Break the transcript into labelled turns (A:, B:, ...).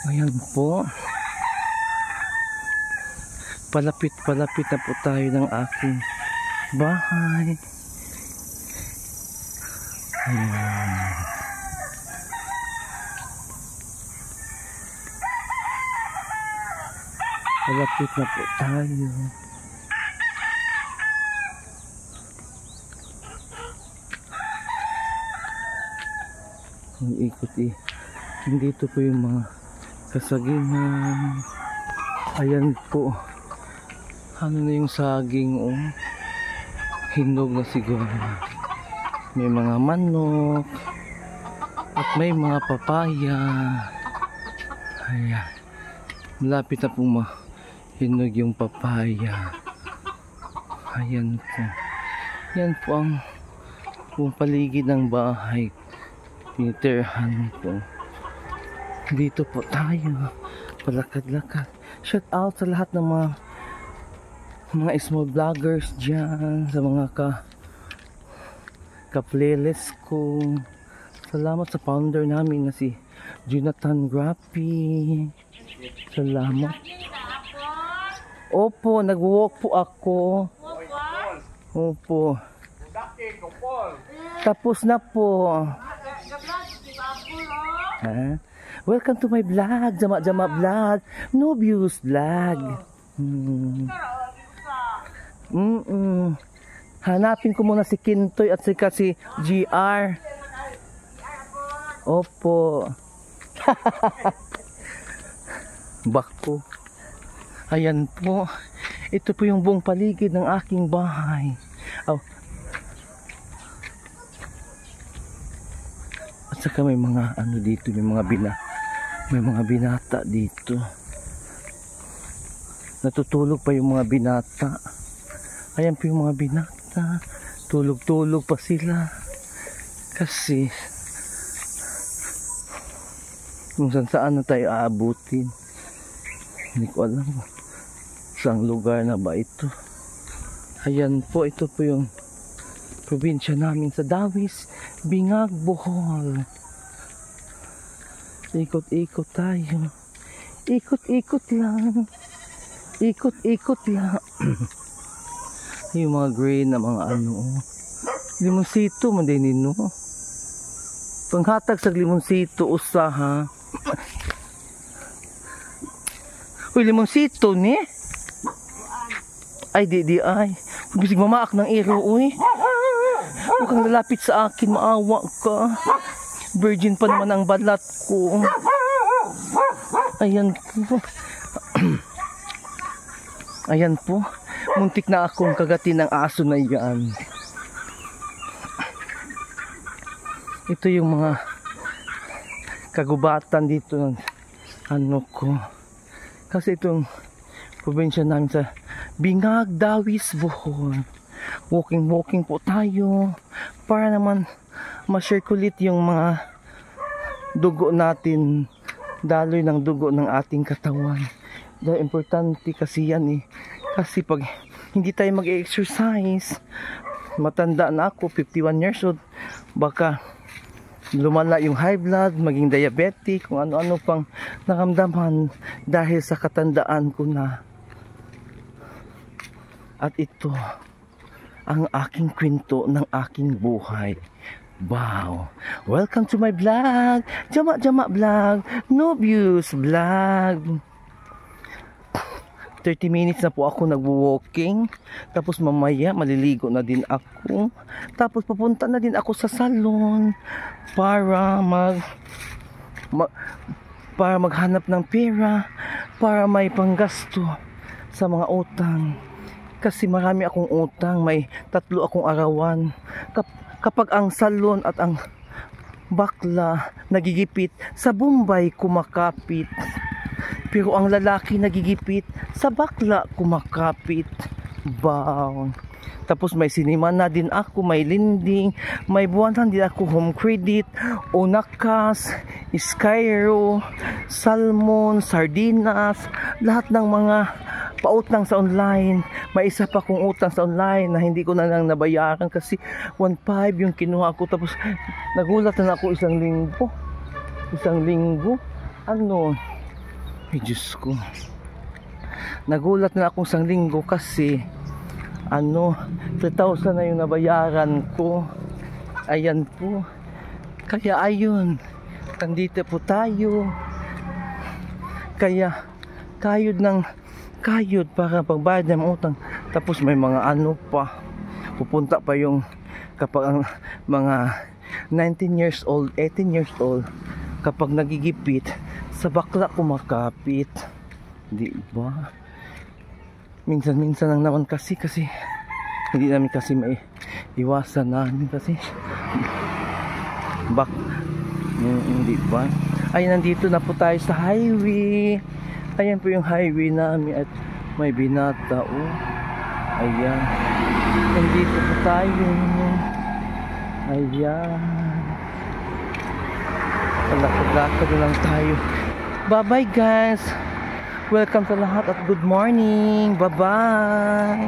A: Ayan po. Palapit na po tayo ng aking bahay. Ayan. Palapit na po tayo. Ang ikot dito po yung mga kasagingan. Ayan po. Ano na yung saging, oh. Hinog na siguro. May mga manok. At may mga papaya. Ayan. Malapit na pong hinog yung papaya. Ayan po. Yan po ang paligid ng bahay. Piniterhan po. Dito po tayo. Palakad-lakad. Shout out sa lahat ng mga small vloggers dyan. Sa mga ka-playlist ko. Salamat sa founder namin na si Jonathan Grapi. Salamat. Opo, nag-walk po ako. Opo. Tapos na po. Ha? Welcome to my vlog. Jama vlog. No views vlog. Hanapin ko muna si Kintoy at si GR. Opo. Bako. Ayan po. Ito po yung buong paligid ng aking bahay. Oh. At saka may mga ano dito, may mga binata dito. Natutulog pa yung mga binata. Ayan po yung mga binata. Tulog-tulog pa sila. Kasi kung saan na tayo aabutin. Hindi ko alam saang lugar na ba ito. Ayan po, ito po yung probinsya namin sa Dawis, Bingag, Bohol. Ikot-ikot tayo. Ikot-ikot lang. Ikot-ikot lang. Yung mga green na mga ano. Limonsito, mandinin no. Panghatag sa limonsito, usaha. Uy, limonsito ni? Ay, di ay. Bisig mamaak ng iro, uy. Huwag kang lalapit sa akin, maawa ka. Virgin pa naman ang balat ko. Ayan po. Ayan po. Muntik na akong kagatin ng aso na yan. Ito yung mga kagubatan dito ng ano ko. Kasi itong probinsya namin sa Bingag, Dawis, Bohol. Walking po tayo para naman ma-circulate yung mga dugo natin, daloy ng dugo ng ating katawan. Dahil importante kasi yan eh. Kasi pag hindi tayo mag-exercise, matanda na ako, 51 years old, baka lumala yung high blood, maging diabetic, kung ano-ano pang naramdaman dahil sa katandaan ko na. At ito ang aking kwento ng aking buhay. Wow! Welcome to my vlog! Jama vlog! No views vlog! 30 minutes na po ako nagwo-walking. Tapos mamaya maliligo na din ako. Tapos papunta na din ako sa salon para maghanap ng pera para may panggasto sa mga utang. Kasi marami akong utang, may 3 akong arawan. Kapag ang salon at ang bakla nagigipit, sa Bombay kumakapit. Pero ang lalaki nagigipit, sa bakla kumakapit. Wow. Tapos may sinima na din ako, may lending, may buwanan din ako home credit, Unakas, Skyro, Salmon, Sardinas, lahat ng mga pautang sa online. May isa pa kong utang sa online na hindi ko na lang nabayaran kasi 1.5 yung kinuha ko. Tapos nagulat na ako isang linggo. Ano? Ay, Diyos ko. Nagulat na akong isang linggo kasi 3,000 na yung nabayaran ko. Ayan po. Kaya ayun, nandito po tayo. Kaya kayod para pagbayad ng utang. Tapos may mga pa. Pupunta pa yung kapag ang mga 19 years old, 18 years old, kapag nagigipit, sa bakla kumakapit. Di ba? Minsan-minsan lang naman kasi hindi namin kasi may iwasan namin kasi di ba? Ay, nandito na po tayo sa highway. Ayan po yung highway namin at may binata, oh. Ayan. Nandito po tayo. Ayan. Lakad-lakad na lang tayo. Bye-bye, guys. Welcome sa lahat at good morning. Bye-bye.